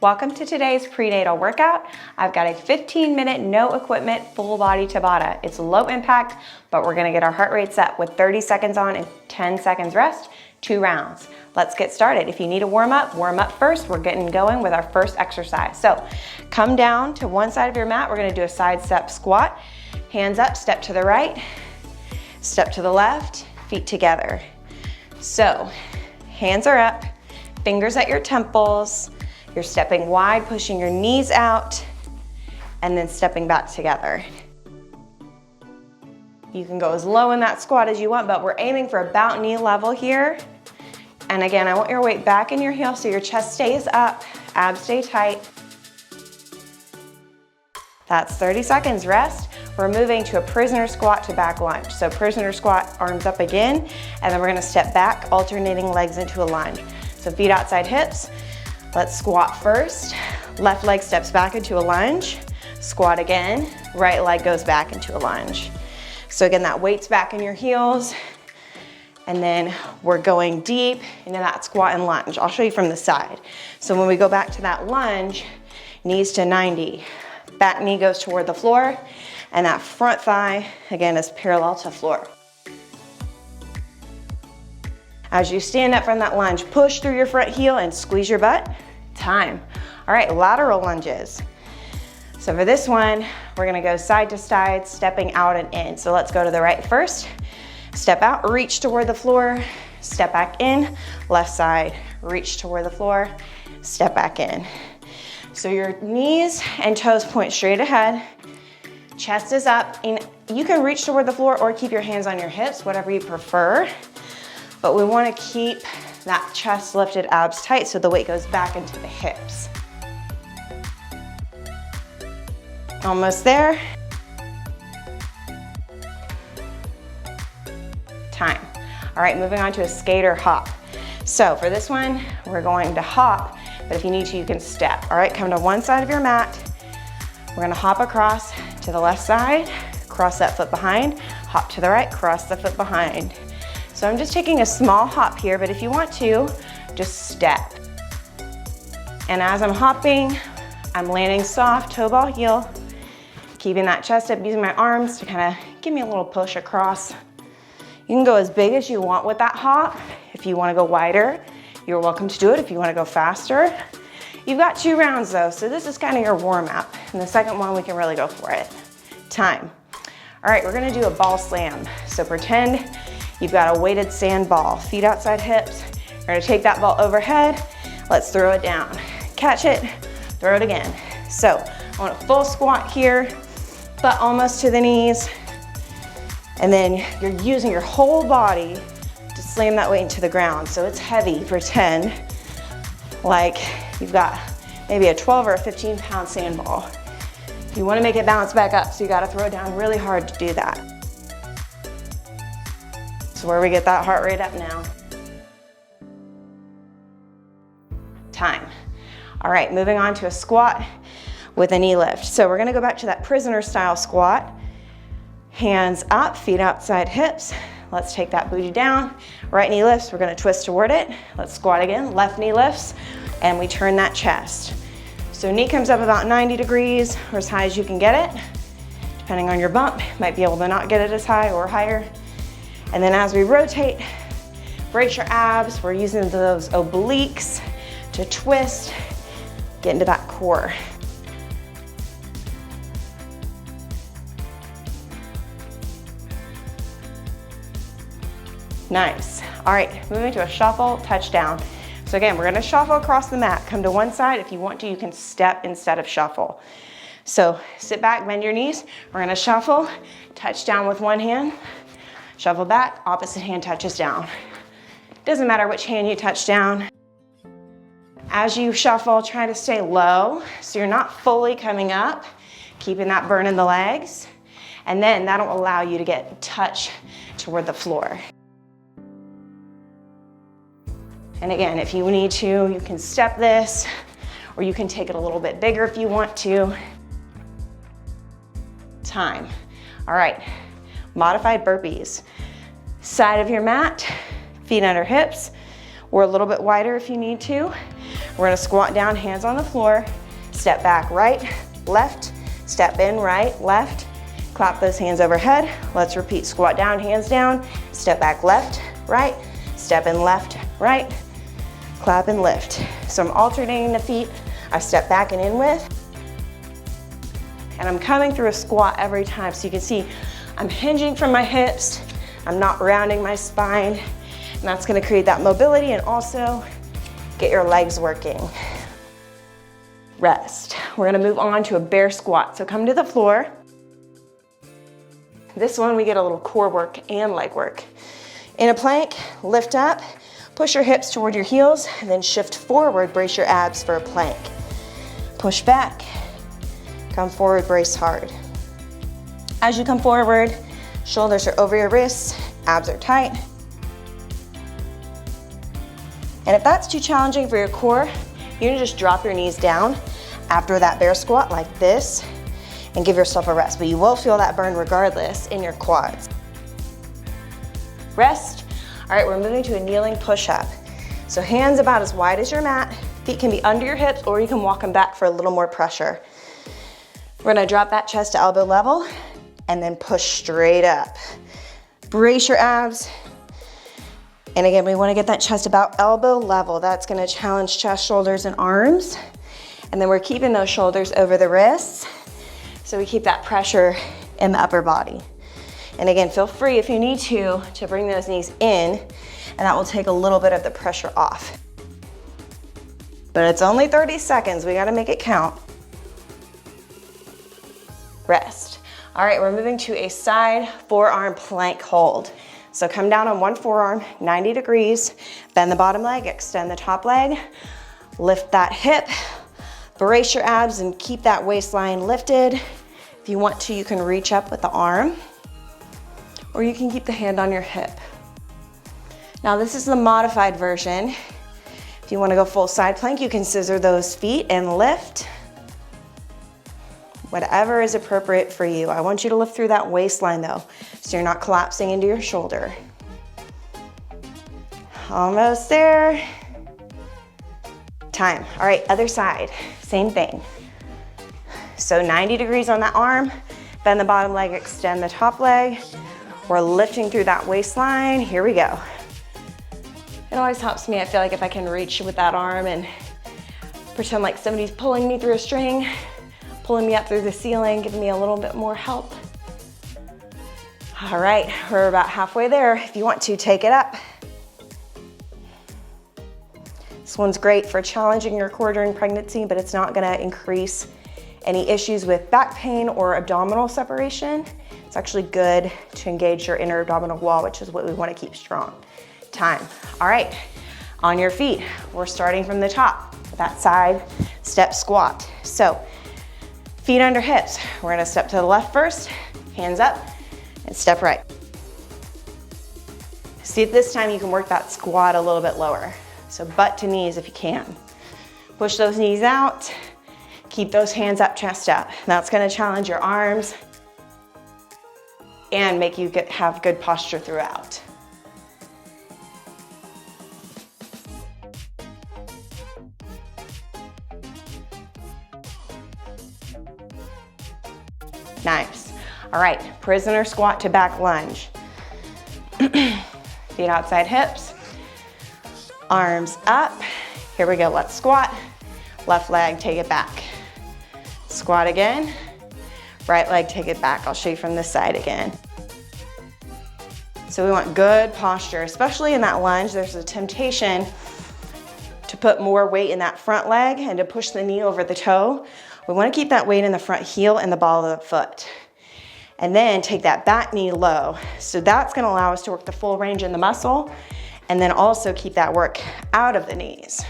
Welcome to today's prenatal workout. I've got a 15-minute no equipment full body Tabata. It's low impact, but we're gonna get our heart rates up with 30 seconds on and 10 seconds rest, 2 rounds. Let's get started. If you need a warm up first. We're getting going with our first exercise. So come down to one side of your mat. We're gonna do a side step squat. Hands up, step to the right, step to the left, feet together. So hands are up, fingers at your temples. You're stepping wide, pushing your knees out, and then stepping back together. You can go as low in that squat as you want, but we're aiming for about knee level here. And again, I want your weight back in your heel so your chest stays up, abs stay tight. That's 30 seconds rest. We're moving to a prisoner squat to back lunge. So prisoner squat, arms up again, and then we're gonna step back, alternating legs into a lunge. So feet outside hips. Let's squat first. Left leg steps back into a lunge. Squat again. Right leg goes back into a lunge. So again, that weight's back in your heels. And then we're going deep into that squat and lunge. I'll show you from the side. So when we go back to that lunge, knees to 90. Back knee goes toward the floor. And that front thigh, again, is parallel to floor. As you stand up from that lunge, push through your front heel and squeeze your butt. Time. All right, lateral lunges. So for this one, we're gonna go side to side, stepping out and in. So let's go to the right first. Step out, reach toward the floor, step back in, left side, reach toward the floor, step back in. So your knees and toes point straight ahead, chest is up, and you can reach toward the floor or keep your hands on your hips, whatever you prefer. But we wanna keep that chest lifted, abs tight, so the weight goes back into the hips. Almost there. Time. All right, moving on to a skater hop. So for this one, we're going to hop, but if you need to, you can step. All right, come to one side of your mat. We're gonna hop across to the left side, cross that foot behind, hop to the right, cross the foot behind. So I'm just taking a small hop here, but if you want to, just step. And as I'm hopping, I'm landing soft, toe ball heel, keeping that chest up, using my arms to kind of give me a little push across. You can go as big as you want with that hop. If you want to go wider, you're welcome to do it. If you want to go faster, you've got 2 rounds though, so this is kind of your warm up. And the second one, we can really go for it. Time. All right, we're gonna do a ball slam. So pretend you've got a weighted sand ball, feet outside hips. You're gonna take that ball overhead. Let's throw it down. Catch it, throw it again. So I want a full squat here, butt almost to the knees. And then you're using your whole body to slam that weight into the ground. So it's heavy. Pretend like you've got maybe a 12 or a 15-pound sand ball. You wanna make it bounce back up, so you gotta throw it down really hard to do that. So where we get that heart rate up now. Time. All right, moving on to a squat with a knee lift. So we're gonna go back to that prisoner style squat. Hands up, feet outside hips. Let's take that booty down. Right knee lifts, we're gonna twist toward it. Let's squat again, left knee lifts, and we turn that chest. So knee comes up about 90 degrees, or as high as you can get it. Depending on your bump, might be able to not get it as high or higher. And then as we rotate, brace your abs. We're using those obliques to twist, get into that core. Nice. All right, moving to a shuffle, touchdown. So again, we're gonna shuffle across the mat. Come to one side. If you want to, you can step instead of shuffle. So sit back, bend your knees. We're gonna shuffle, touch down with one hand, shuffle back, opposite hand touches down. Doesn't matter which hand you touch down. As you shuffle, try to stay low so you're not fully coming up, keeping that burn in the legs. And then that'll allow you to get touch toward the floor. And again, if you need to, you can step this, or you can take it a little bit bigger if you want to. Time. All right, modified burpees. Side of your mat, feet under hips. or a little bit wider if you need to. We're gonna squat down, hands on the floor, step back, right, left, step in, right, left, clap those hands overhead. Let's repeat, squat down, hands down, step back, left, right, step in, left, right, clap and lift. So I'm alternating the feet. I step back and in with, and I'm coming through a squat every time. So you can see I'm hinging from my hips, I'm not rounding my spine, and that's gonna create that mobility and also get your legs working. Rest. We're gonna move on to a bear squat. So come to the floor. This one we get a little core work and leg work. In a plank, lift up, push your hips toward your heels, and then shift forward, brace your abs for a plank. Push back, come forward, brace hard. As you come forward, shoulders are over your wrists, abs are tight. And if that's too challenging for your core, you can just drop your knees down after that bear squat like this and give yourself a rest, but you will feel that burn regardless in your quads. Rest. All right, we're moving to a kneeling push-up. So hands about as wide as your mat, feet can be under your hips or you can walk them back for a little more pressure. We're gonna drop that chest to elbow level and then push straight up. Brace your abs. And again, we wanna get that chest about elbow level. That's gonna challenge chest, shoulders, and arms. And then we're keeping those shoulders over the wrists, so we keep that pressure in the upper body. And again, feel free if you need to bring those knees in, and that will take a little bit of the pressure off. But it's only 30 seconds, we gotta make it count. Rest. All right, we're moving to a side forearm plank hold. So come down on one forearm, 90 degrees, bend the bottom leg, extend the top leg, lift that hip, brace your abs and keep that waistline lifted. If you want to, you can reach up with the arm, or you can keep the hand on your hip. Now this is the modified version. If you want to go full side plank, you can scissor those feet and lift. Whatever is appropriate for you. I want you to lift through that waistline though, so you're not collapsing into your shoulder. Almost there. Time. All right, other side, same thing. So 90 degrees on that arm, bend the bottom leg, extend the top leg. We're lifting through that waistline. Here we go. It always helps me, I feel like, if I can reach with that arm and pretend like somebody's pulling me through a string, pulling me up through the ceiling, giving me a little bit more help. All right, we're about halfway there. If you want to, take it up. This one's great for challenging your core during pregnancy, but it's not gonna increase any issues with back pain or abdominal separation. It's actually good to engage your inner abdominal wall, which is what we wanna keep strong. Time. All right, on your feet. We're starting from the top, that side step squat. So feet under hips. We're gonna step to the left first, hands up, and step right. See if this time you can work that squat a little bit lower. So butt to knees if you can. Push those knees out, keep those hands up, chest up. That's gonna challenge your arms and make you have good posture throughout. Nice. All right, prisoner squat to back lunge. Feet outside hips, arms up. Here we go, let's squat. Left leg, take it back. Squat again. Right leg, take it back. I'll show you from this side again. So we want good posture, especially in that lunge. There's a temptation to put more weight in that front leg and to push the knee over the toe. We want to keep that weight in the front heel and the ball of the foot. And then take that back knee low. So that's going to allow us to work the full range in the muscle and then also keep that work out of the knees.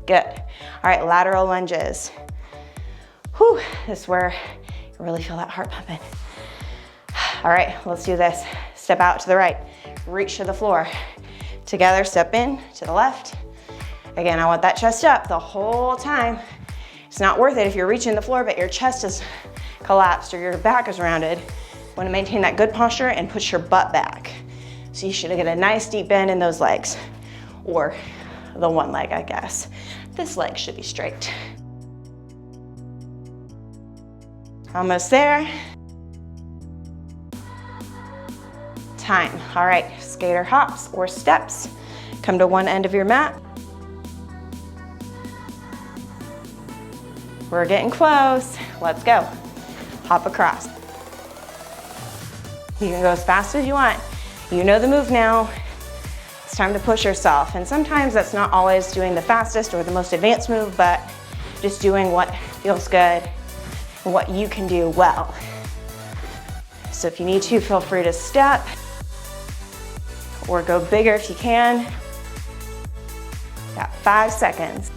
Good. All right, lateral lunges. Whew, this is where you really feel that heart pumping. All right, let's do this. Step out to the right, reach to the floor. Together, step in to the left. Again, I want that chest up the whole time. It's not worth it if you're reaching the floor, but your chest is collapsed or your back is rounded. You want to maintain that good posture and push your butt back. So you should get a nice deep bend in those legs, or the one leg, I guess. This leg should be straight. Almost there. Time. All right, skater hops or steps. Come to one end of your mat. We're getting close. Let's go. Hop across. You can go as fast as you want. You know the move now. It's time to push yourself. And sometimes that's not always doing the fastest or the most advanced move, but just doing what feels good and what you can do well. So if you need to, feel free to step or go bigger if you can. Got 5 seconds.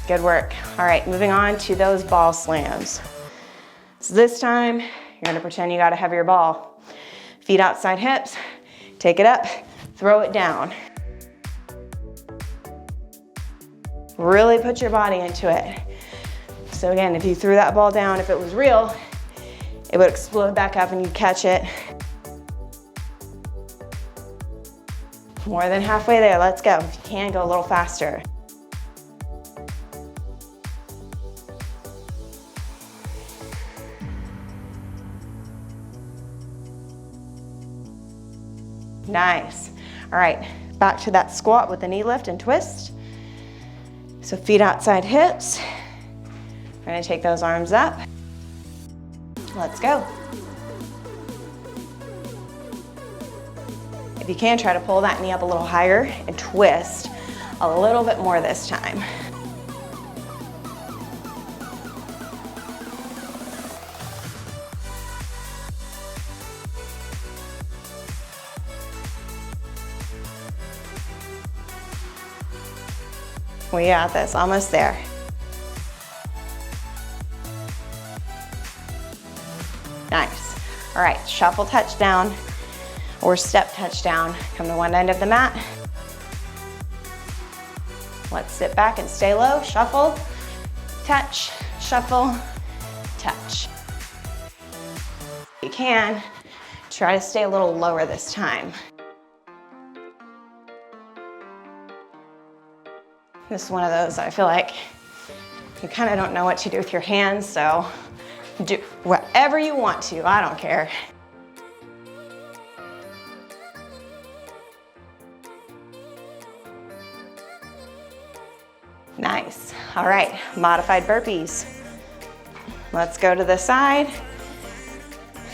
Good work. All right, moving on to those ball slams. So this time, you're gonna pretend you got a heavier ball. Feet outside hips, take it up, throw it down. Really put your body into it. So again, if you threw that ball down, if it was real, it would explode back up and you'd catch it. More than halfway there, let's go. If you can, go a little faster. Nice. All right, back to that squat with the knee lift and twist. So feet outside hips. We're gonna take those arms up. Let's go. If you can, try to pull that knee up a little higher and twist a little bit more this time. We got this, almost there. Nice. All right, shuffle touchdown or step touchdown. Come to one end of the mat. Let's sit back and stay low. Shuffle, touch, shuffle, touch. If you can, try to stay a little lower this time. This is one of those I feel like you kind of don't know what to do with your hands, so do whatever you want to, I don't care. Nice. All right, modified burpees. Let's go to the side.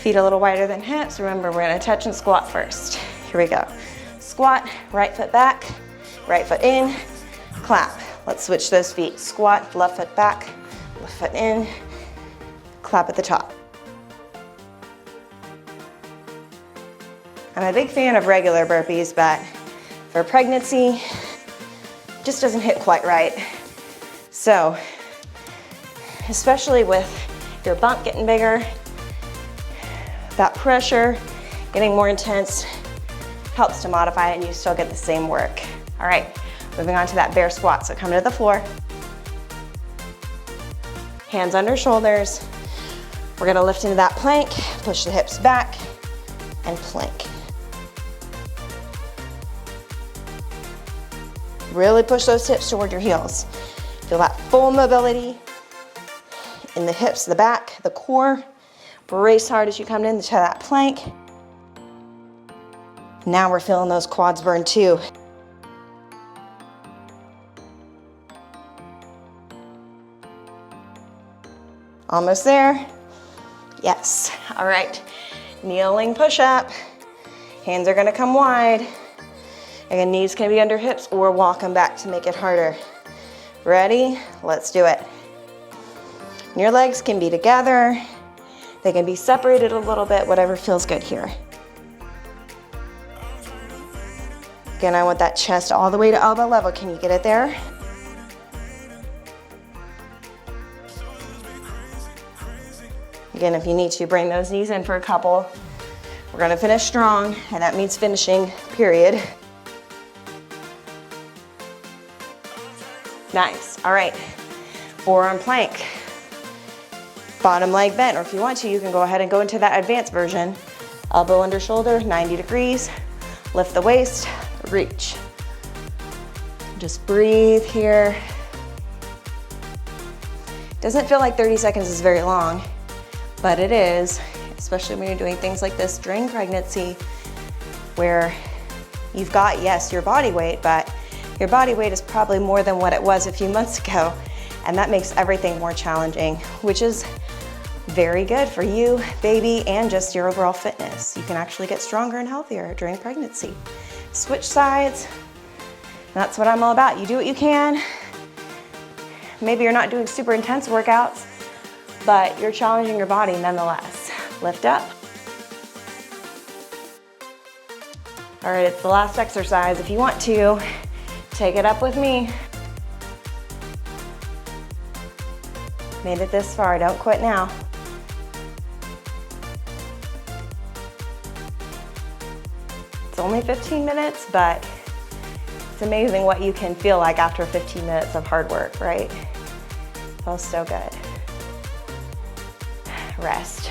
Feet a little wider than hips. Remember, we're gonna touch and squat first. Here we go. Squat, right foot back, right foot in, clap. Let's switch those feet. Squat, left foot back, left foot in, clap at the top. I'm a big fan of regular burpees, but for pregnancy, it just doesn't hit quite right. So, especially with your bump getting bigger, that pressure getting more intense helps to modify it and you still get the same work. All right. Moving on to that bear squat. So come to the floor. Hands under shoulders. We're gonna lift into that plank, push the hips back, and plank. Really push those hips toward your heels. Feel that full mobility in the hips, the back, the core. Brace hard as you come into that plank. Now we're feeling those quads burn too. Almost there. Yes. All right. Kneeling push-up. Hands are gonna come wide. Again, knees can be under hips or walk them back to make it harder. Ready? Let's do it. Your legs can be together. They can be separated a little bit, whatever feels good here. Again, I want that chest all the way to elbow level. Can you get it there? Again, if you need to, bring those knees in for a couple. We're gonna finish strong, and that means finishing, period. Nice, all right. Forearm plank. bottom leg bent, or if you want to, you can go ahead and go into that advanced version. Elbow under shoulder, 90 degrees, lift the waist, reach. Just breathe here. Doesn't feel like 30 seconds is very long, but it is, especially when you're doing things like this during pregnancy, where you've got, yes, your body weight, but your body weight is probably more than what it was a few months ago, and that makes everything more challenging, which is very good for you, baby, and just your overall fitness. You can actually get stronger and healthier during pregnancy. Switch sides. That's what I'm all about. You do what you can. Maybe you're not doing super intense workouts, but you're challenging your body nonetheless. Lift up. All right, it's the last exercise. If you want to, take it up with me. Made it this far, don't quit now. It's only 15 minutes, but it's amazing what you can feel like after 15 minutes of hard work, right? Feels so good. Rest.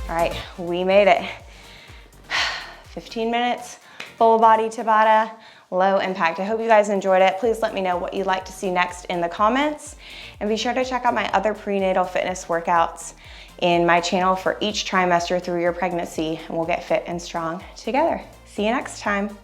All right, we made it. 15 minutes, full body Tabata, low impact. I hope you guys enjoyed it. Please let me know what you'd like to see next in the comments. And be sure to check out my other prenatal fitness workouts in my channel for each trimester through your pregnancy, and we'll get fit and strong together. See you next time.